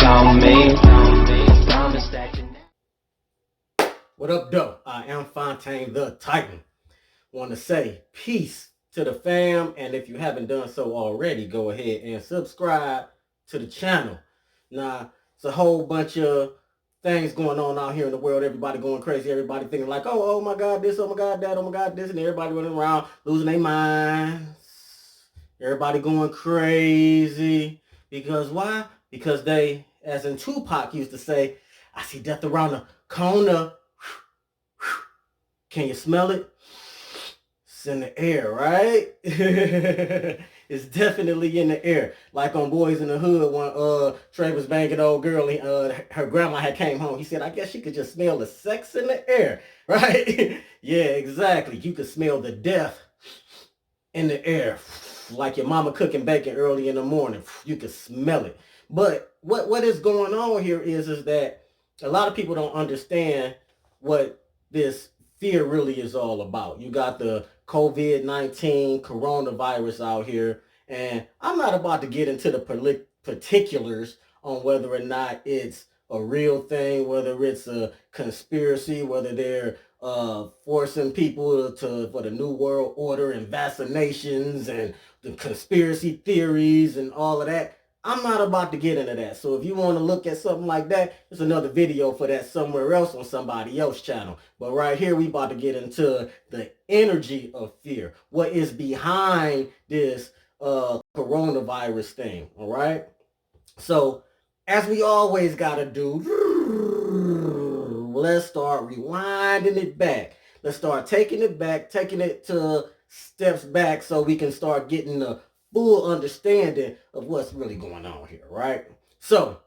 on me. Promise that you What up, though? I am Fontaine the Titan. Want to say peace to the fam, and if you haven't done so already, go ahead and subscribe to the channel. Now, it's a whole bunch of things going on out here in the world. Everybody going crazy. Everybody thinking like, oh my God, this, oh my God, that, oh my God, this, and everybody running around losing their minds. Everybody going crazy. Because why? Because they, as in Tupac used to say, I see death around the corner. Can you smell it? It's in the air, right? It's definitely in the air. Like on Boys in the Hood when Trey was banging old girl, her grandma had came home. He said, I guess she could just smell the sex in the air, right? Yeah, exactly. You could smell the death in the air. Like your mama cooking bacon early in the morning. You could smell it. But what is going on here is that a lot of people don't understand what this fear really is all about. You got the COVID-19 coronavirus out here, and I'm not about to get into the particulars on whether or not it's a real thing, whether it's a conspiracy, whether they're forcing people for the new world order and vaccinations and the conspiracy theories and all of that. I'm not about to get into that. So if you want to look at something like that, there's another video for that somewhere else on somebody else's channel. But right here, we about to get into the energy of fear. What is behind this coronavirus thing, all right? So as we always got to do, let's start rewinding it back. Let's start taking it back, taking it to steps back so we can start getting the full understanding of what's really going on here, right? So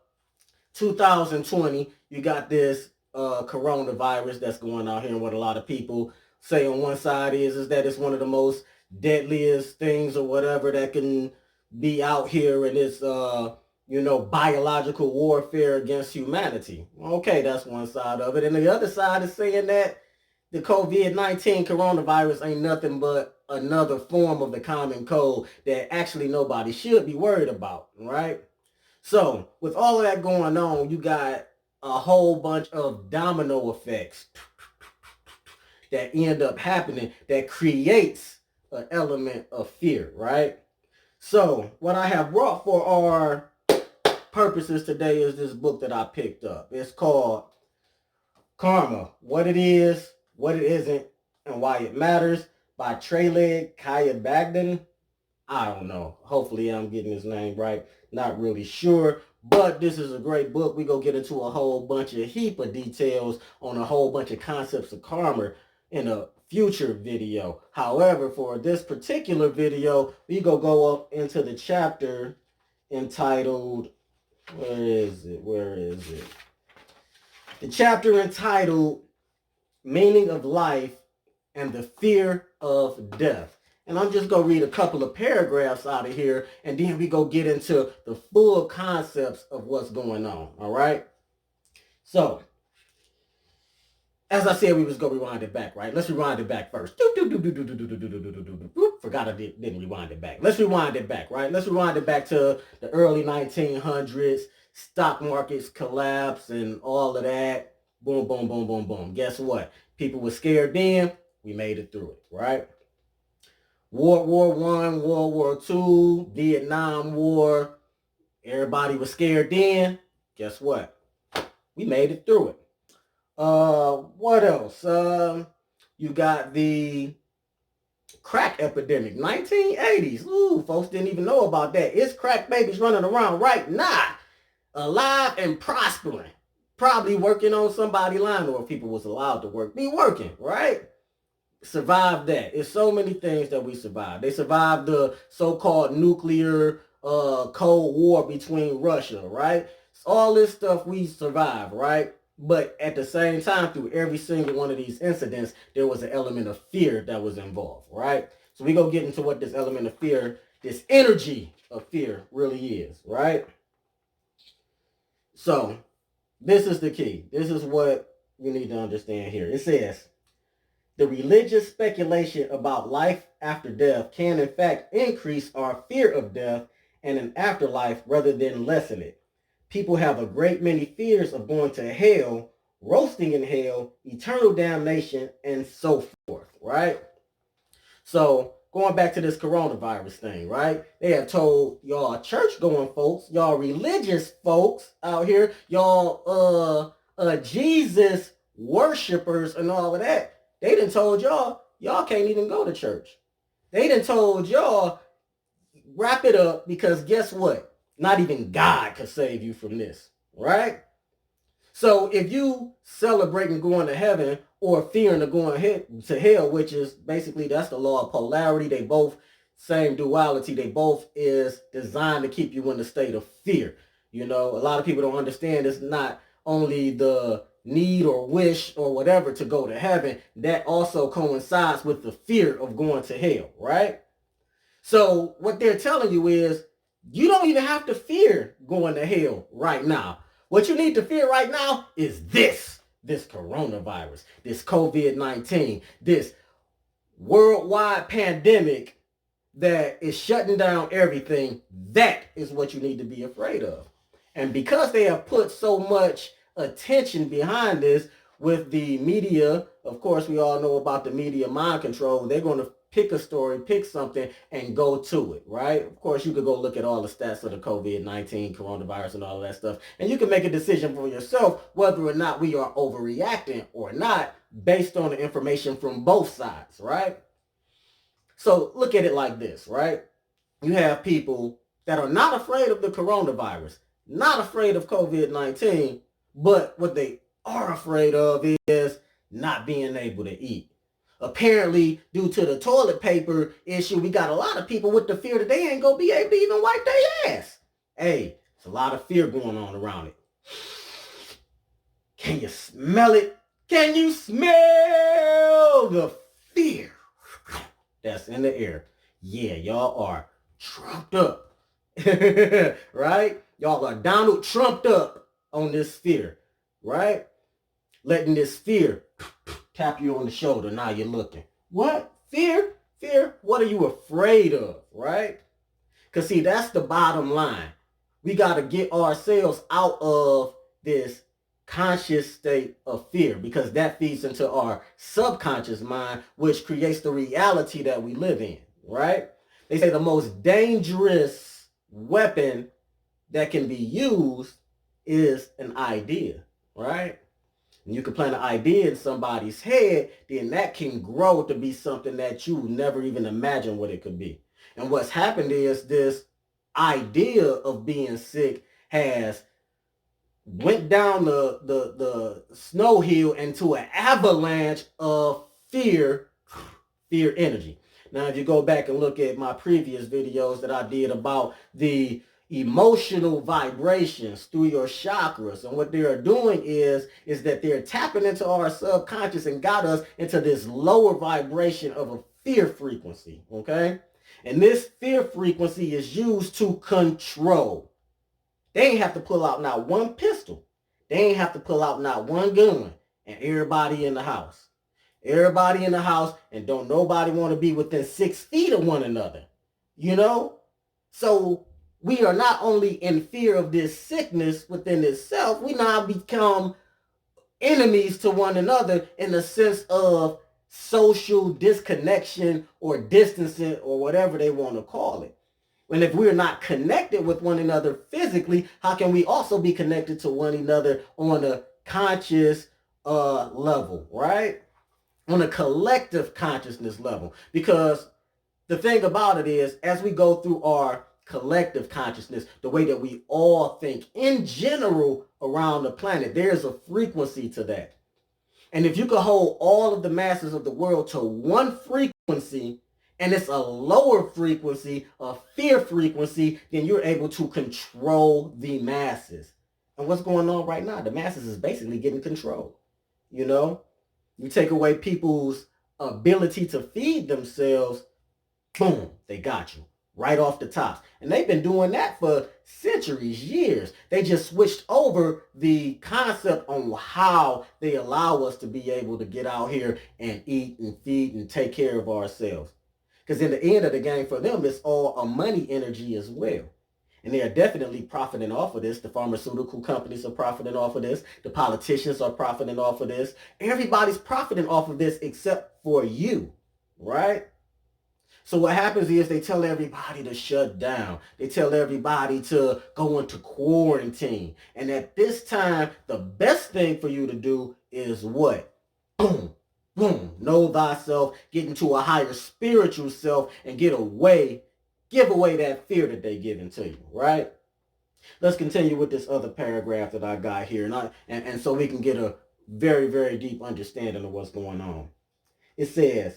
2020, you got this coronavirus that's going out here, and what a lot of people say on one side is that it's one of the most deadliest things or whatever that can be out here, and it's biological warfare against humanity. Okay, that's one side of it. And the other side is saying that the COVID-19 coronavirus ain't nothing but another form of the common cold that actually nobody should be worried about, right? So with all of that going on, you got a whole bunch of domino effects that end up happening that creates an element of fear, right? So what I have brought for our purposes today is this book that I picked up. It's called Karma, What It Is, What It Isn't, and Why It Matters by Trele Kayabagdan. I don't know. Hopefully I'm getting his name right. Not really sure. But this is a great book. We go get into a whole bunch of heap of details on a whole bunch of concepts of karma in a future video. However, for this particular video, we go up into the chapter entitled, where is it? The chapter entitled Meaning of Life and the Fear of Death. And I'm just going to read a couple of paragraphs out of here, and then we go get into the full concepts of what's going on, all right? So, as I said, we was going to rewind it back, right? Let's rewind it back first. Forgot I didn't rewind it back. Let's rewind it back, right? Let's rewind it back to the early 1900s, stock markets collapse and all of that. Boom, boom, boom, boom, boom. Guess what? People were scared then. We made it through it, right? World War I, World War II, Vietnam War. Everybody was scared then. Guess what? We made it through it. What else? You got the crack epidemic, 1980s. Ooh, folks didn't even know about that. It's crack babies running around right now, alive and prospering. Probably working on somebody's line, or if people was allowed to work, be working, right? Survived that. It's so many things that we survived. They survived the so-called nuclear Cold War between Russia, right? All this stuff we survived, right? But at the same time, through every single one of these incidents, there was an element of fear that was involved, right? So we go get into what this element of fear, this energy of fear really is, right? So this is the key. This is what you need to understand here. It says, the religious speculation about life after death can in fact increase our fear of death and an afterlife rather than lessen it. people have a great many fears of going to hell, roasting in hell, eternal damnation, and so forth, right? So going back to this coronavirus thing, right? They have told y'all church going folks, y'all religious folks out here, y'all Jesus worshipers and all of that. They done told y'all can't even go to church. They done told y'all wrap it up because guess what? Not even God could save you from this, right? So if you celebrating going to heaven or fearing of going to hell, which is basically that's the law of polarity, they both same duality, they both is designed to keep you in a state of fear. You know, a lot of people don't understand it's not only the need or wish or whatever to go to heaven, that also coincides with the fear of going to hell, right? So what they're telling you is you don't even have to fear going to hell right now. What you need to fear right now is this coronavirus, this COVID-19, this worldwide pandemic that is shutting down everything. That is what you need to be afraid of. And because they have put so much attention behind this with the media, of course, we all know about the media mind control. They're going to pick a story, pick something, and go to it, right? Of course, you could go look at all the stats of the COVID-19, coronavirus, and all of that stuff, and you can make a decision for yourself whether or not we are overreacting or not based on the information from both sides, right? So look at it like this, right? You have people that are not afraid of the coronavirus, not afraid of COVID-19, but what they are afraid of is not being able to eat. Apparently, due to the toilet paper issue, we got a lot of people with the fear that they ain't gonna be able to even wipe their ass. Hey, it's a lot of fear going on around it. Can you smell it? Can you smell the fear that's in the air? Yeah, y'all are trumped up. Right? Y'all are Donald Trumped up on this fear, right? Letting this fear tap you on the shoulder. Now you're looking. What? Fear? Fear? What are you afraid of, right? Because see, that's the bottom line. We got to get ourselves out of this conscious state of fear because that feeds into our subconscious mind, which creates the reality that we live in, right? They say the most dangerous weapon that can be used is an idea, right? And you can plant an idea in somebody's head, then that can grow to be something that you never even imagined what it could be. And what's happened is this idea of being sick has went down the snow hill into an avalanche of fear energy. Now, if you go back and look at my previous videos that I did about the emotional vibrations through your chakras, and what they are doing is that they're tapping into our subconscious and got us into this lower vibration of a fear frequency, okay? And this fear frequency is used to control. They ain't have to pull out not one pistol. They ain't have to pull out not one gun, and everybody in the house. Everybody in the house, and don't nobody want to be within 6 feet of one another, you know? So we are not only in fear of this sickness within itself, we now become enemies to one another in the sense of social disconnection or distancing or whatever they want to call it. And if we're not connected with one another physically, how can we also be connected to one another on a conscious level, right? On a collective consciousness level. Because the thing about it is, as we go through our collective consciousness, the way that we all think in general around the planet, there's a frequency to that. And if you could hold all of the masses of the world to one frequency, and it's a lower frequency, a fear frequency, then you're able to control the masses. And what's going on right now? The masses is basically getting controlled. You know, you take away people's ability to feed themselves, boom, they got you right off the top. And they've been doing that for centuries, years. They just switched over the concept on how they allow us to be able to get out here and eat and feed and take care of ourselves. Because in the end of the game for them, it's all a money energy as well. And they are definitely profiting off of this. The pharmaceutical companies are profiting off of this. The politicians are profiting off of this. Everybody's profiting off of this except for you, right? So what happens is they tell everybody to shut down. They tell everybody to go into quarantine. And at this time, the best thing for you to do is what? Boom, boom. Know thyself, get into a higher spiritual self, and give away that fear that they giving to you, right? Let's continue with this other paragraph that I got here, and so we can get a very, very deep understanding of what's going on. It says,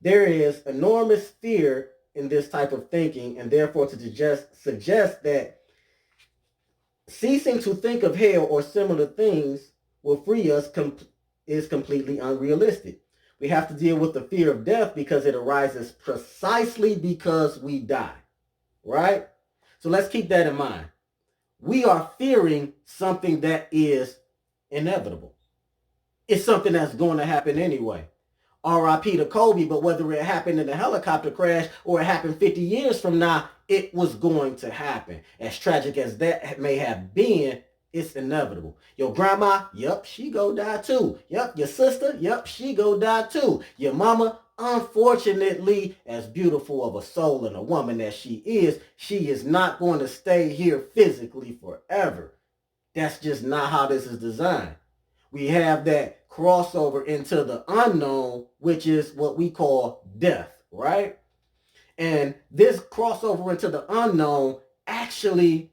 there is enormous fear in this type of thinking, and therefore to suggest that ceasing to think of hell or similar things will free us is completely unrealistic. We have to deal with the fear of death because it arises precisely because we die, right? So let's keep that in mind. We are fearing something that is inevitable. It's something that's going to happen anyway. R.I.P. to Kobe, but whether it happened in a helicopter crash or it happened 50 years from now, it was going to happen. As tragic as that may have been, it's inevitable. Your grandma, yep, she go die too. Yep, your sister, yep, she go die too. Your mama, unfortunately, as beautiful of a soul and a woman as she is not going to stay here physically forever. That's just not how this is designed. We have that crossover into the unknown, which is what we call death, right? And this crossover into the unknown actually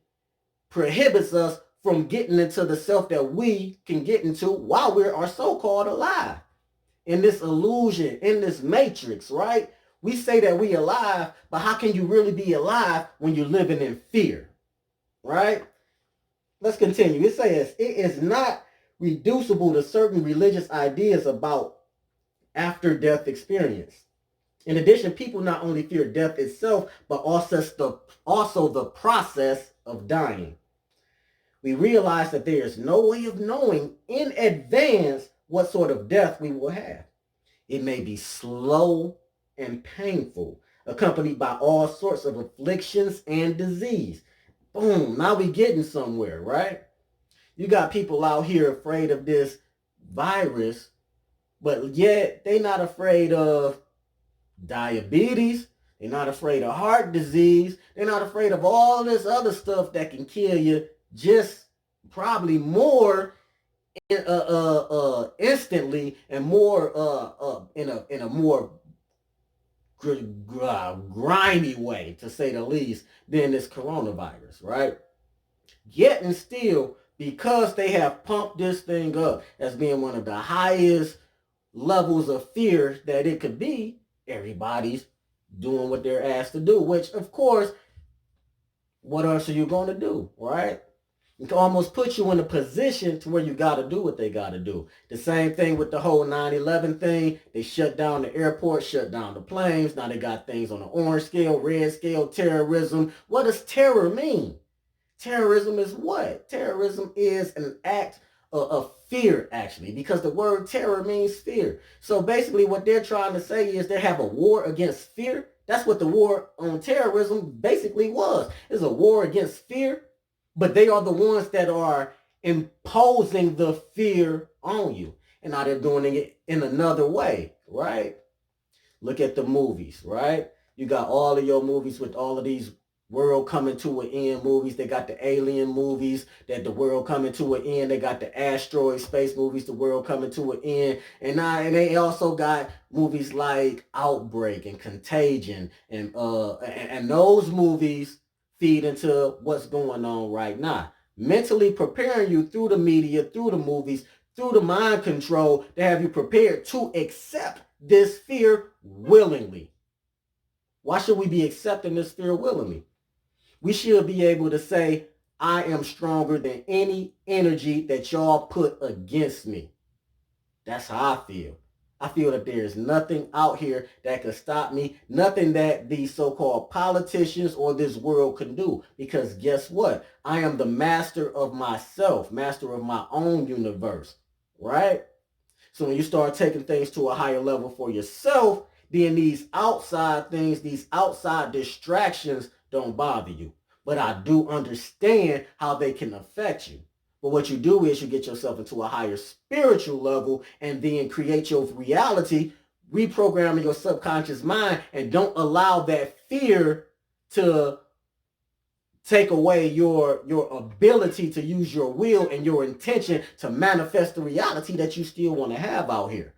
prohibits us from getting into the self that we can get into while we are so-called alive. In this illusion, in this matrix, right? We say that we alive, but how can you really be alive when you're living in fear, right? Let's continue. It says, it is not reducible to certain religious ideas about after-death experience. In addition, people not only fear death itself, but also the process of dying. We realize that there is no way of knowing in advance what sort of death we will have. It may be slow and painful, accompanied by all sorts of afflictions and disease. Boom, now we getting somewhere, right? You got people out here afraid of this virus, but yet they not afraid of diabetes. They're not afraid of heart disease. They're not afraid of all this other stuff that can kill you just probably more instantly and more in a more grimy way, to say the least, than this coronavirus, right? Yet and still, because they have pumped this thing up as being one of the highest levels of fear that it could be, everybody's doing what they're asked to do, which, of course, what else are you going to do, right? It can almost put you in a position to where you got to do what they got to do. The same thing with the whole 9/11 thing. They shut down the airport, shut down the planes. Now they got things on the orange scale, red scale, terrorism. What does terror mean? Terrorism is what? Terrorism is an act of fear, actually, because the word terror means fear. So basically what they're trying to say is they have a war against fear. That's what the war on terrorism basically was. It's a war against fear, but they are the ones that are imposing the fear on you. And now they're doing it in another way, right? Look at the movies, right? You got all of your movies with all of these world coming to an end movies. They got the alien movies, that the world coming to an end. They got the asteroid space movies, the world coming to an end. And they also got movies like Outbreak and Contagion, and those movies feed into what's going on right now. Mentally preparing you through the media, through the movies, through the mind control to have you prepared to accept this fear willingly. Why should we be accepting this fear willingly? We should be able to say, I am stronger than any energy that y'all put against me. That's how I feel. I feel that there is nothing out here that could stop me, nothing that these so-called politicians or this world can do. Because guess what? I am the master of myself, master of my own universe, right? So when you start taking things to a higher level for yourself, then these outside things, these outside distractions don't bother you. but I do understand how they can affect you. But what you do is you get yourself into a higher spiritual level and then create your reality, reprogramming your subconscious mind, and don't allow that fear to take away your ability to use your will and your intention to manifest the reality that you still want to have out here.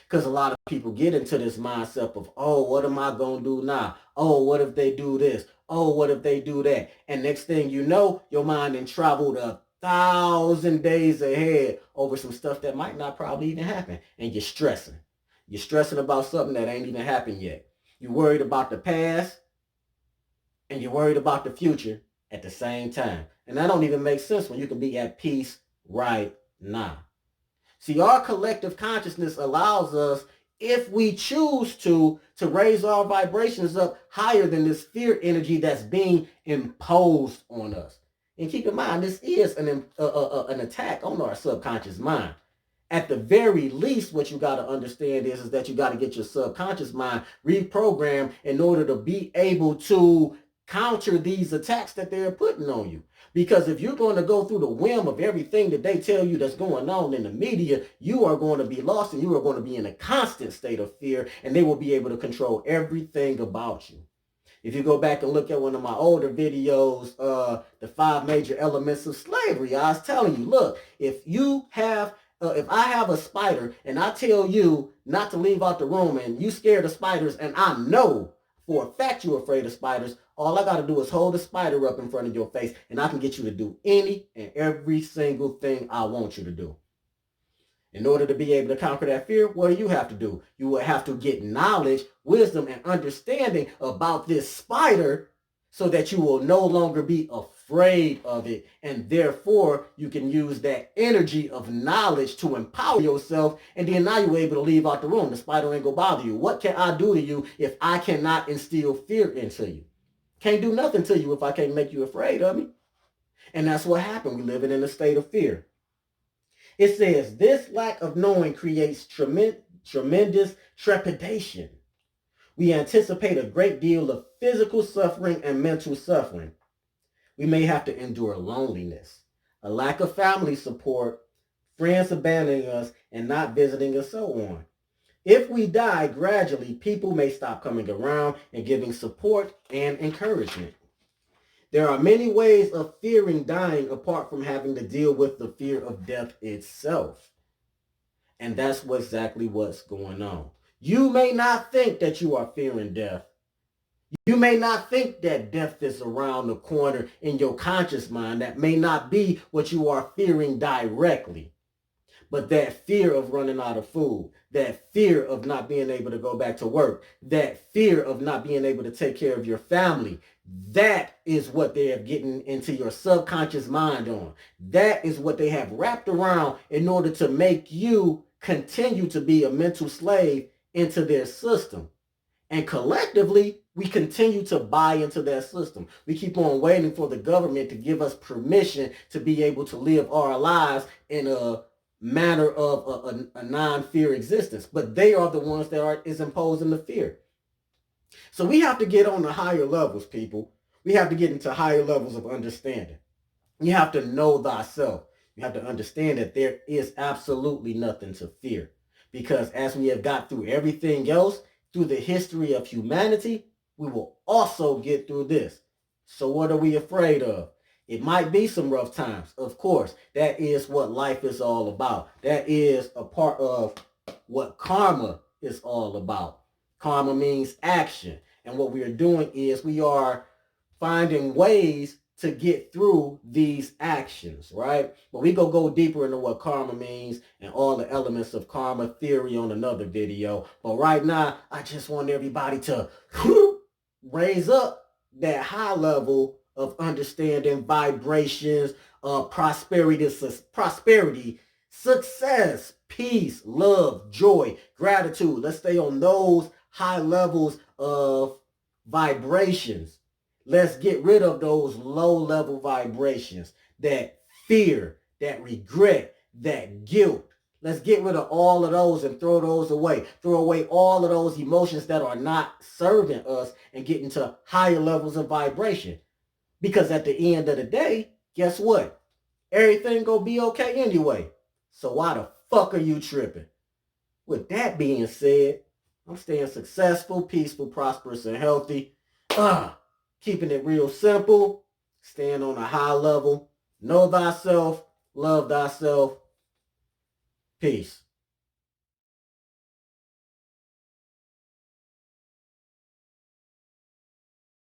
Because a lot of people get into this mindset of, oh, what am I going to do now? Oh, what if they do this? Oh, what if they do that? And next thing you know, your mind then traveled 1,000 days ahead over some stuff that might not probably even happen. And you're stressing. You're stressing about something that ain't even happened yet. You're worried about the past and you're worried about the future at the same time. And that don't even make sense when you can be at peace right now. See, our collective consciousness allows us, if we choose to raise our vibrations up higher than this fear energy that's being imposed on us. And keep in mind, this is an attack on our subconscious mind. At the very least, what you got to understand is that you got to get your subconscious mind reprogrammed in order to be able to counter these attacks that they're putting on you. Because if you're going to go through the whim of everything that they tell you that's going on in the media, you are going to be lost and you are going to be in a constant state of fear, and they will be able to control everything about you. If you go back and look at one of my older videos, the 5 major elements of slavery, I was telling you, look, if I have a spider and I tell you not to leave out the room and you scared of spiders and I know for a fact you're afraid of spiders, all I got to do is hold the spider up in front of your face and I can get you to do any and every single thing I want you to do. In order to be able to conquer that fear, what do you have to do? You will have to get knowledge, wisdom, and understanding about this spider so that you will no longer be afraid of it. And therefore, you can use that energy of knowledge to empower yourself. And then now you're able to leave out the room. The spider ain't going to bother you. What can I do to you if I cannot instill fear into you? Can't do nothing to you if I can't make you afraid of me. And that's what happened. We're living in a state of fear. It says, this lack of knowing creates tremendous trepidation. We anticipate a great deal of physical suffering and mental suffering. We may have to endure loneliness, a lack of family support, friends abandoning us and not visiting us, so on. If we die gradually, people may stop coming around and giving support and encouragement. There are many ways of fearing dying apart from having to deal with the fear of death itself. And that's exactly what's going on. You may not think that you are fearing death. You may not think that death is around the corner in your conscious mind. That may not be what you are fearing directly. But that fear of running out of food, that fear of not being able to go back to work, that fear of not being able to take care of your family, that is what they are getting into your subconscious mind on. That is what they have wrapped around in order to make you continue to be a mental slave into their system. And collectively, we continue to buy into that system. We keep on waiting for the government to give us permission to be able to live our lives in a manner of a non-fear existence. But they are the ones that is imposing the fear. So we have to get on the higher levels, people. We have to get into higher levels of understanding. You have to know thyself. You have to understand that there is absolutely nothing to fear. Because as we have got through everything else, through the history of humanity, we will also get through this. So what are we afraid of? It might be some rough times, of course. That is what life is all about. That is a part of what karma is all about. Karma means action. And what we are doing is we are finding ways to get through these actions, right? But we go deeper into what karma means and all the elements of karma theory on another video. But right now, I just want everybody to raise up that high level of understanding, vibrations, prosperity, success, peace, love, joy, gratitude. Let's stay on those high levels of vibrations. Let's get rid of those low level vibrations, that fear, that regret, that guilt. Let's get rid of all of those and throw those away. Throw away all of those emotions that are not serving us and get into higher levels of vibration. Because at the end of the day, guess what? Everything gonna be okay anyway. So why the fuck are you tripping? With that being said, I'm staying successful, peaceful, prosperous, and healthy. Keeping it real simple, staying on a high level. Know thyself, love thyself. Peace.